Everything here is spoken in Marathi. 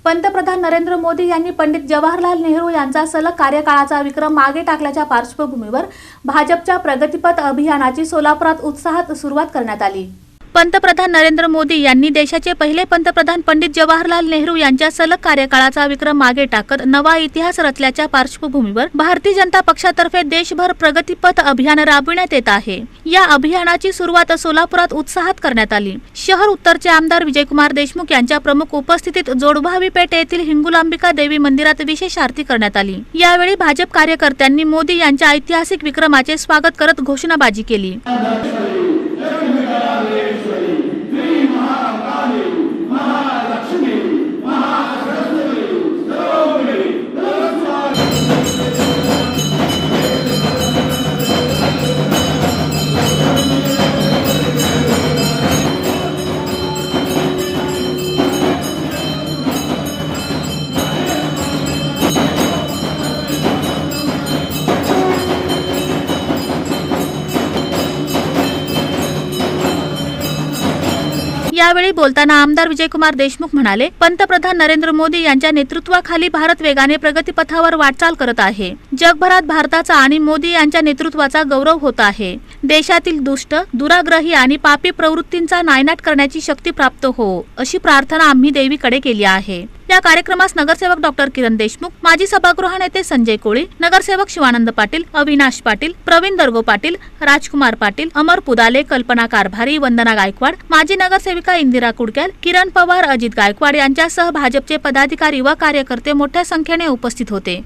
पंतप्रधान नरेंद्र मोदी यांनी पंडित जवाहरलाल नेहरू यांचा सलग कार्यकाळाचा विक्रम मागे टाकल्याच्या पार्श्वभूमीवर भाजपच्या प्रगतीपथ अभियानाची सोलापुरात उत्साहात सुरुवात करण्यात आली। पंतप्रधान नरेंद्र मोदी यांनी देशाचे पहिले पंतप्रधान पंडित जवाहरलाल नेहरू यांच्या सलग कार्यकाळाचा विक्रम मागे टाकत नवा इतिहास रचल्याच्या पार्श्वभूमीवर भारतीय जनता पक्षातर्फे देशभर प्रगतीपथ अभियान राबविण्यात येत आहे। या अभियानाची सुरुवात सोलापुरात उत्साहात करण्यात आली। शहर उत्तरचे आमदार विजयकुमार देशमुख यांच्या प्रमुख उपस्थितीत जोडभावी पेठ येथील हिंगुलांबिका देवी मंदिरात विशेष आरती करण्यात आली। यावेळी भाजप कार्यकर्त्यांनी मोदी यांच्या ऐतिहासिक विक्रमाचे स्वागत करत घोषणाबाजी केली। यावेळी बोलताना आमदार विजयकुमार देशमुख म्हणाले, पंतप्रधान नरेंद्र मोदी यांच्या नेतृत्वाखाली भारत वेगाने प्रगतीपथावर वाटचाल करत आहे। जगभरात भारताचा आणि मोदी यांच्या नेतृत्वाचा गौरव होत आहे। देशातील दुष्ट, दुराग्रही आणि पापी प्रवृत्तींचा नायनाट करण्याची शक्ती प्राप्त हो, अशी प्रार्थना आम्ही देवीकडे केली आहे। या कार्यक्रमास नगरसेवक डॉक्टर किरण देशमुख, माजी सभागृह नेते संजय कोळी, नगरसेवक शिवानंद पाटील, अविनाश पाटील, प्रवीण दर्गो पाटील, राजकुमार पाटील, अमर पुदाले, कल्पना कारभारी, वंदना गायकवाड, माजी नगरसेविका इंदिरा कुडक्याल, किरण पवार, अजित गायकवाड यांच्यासह भाजपचे पदाधिकारी व कार्यकर्ते मोठ्या संख्येने उपस्थित होते।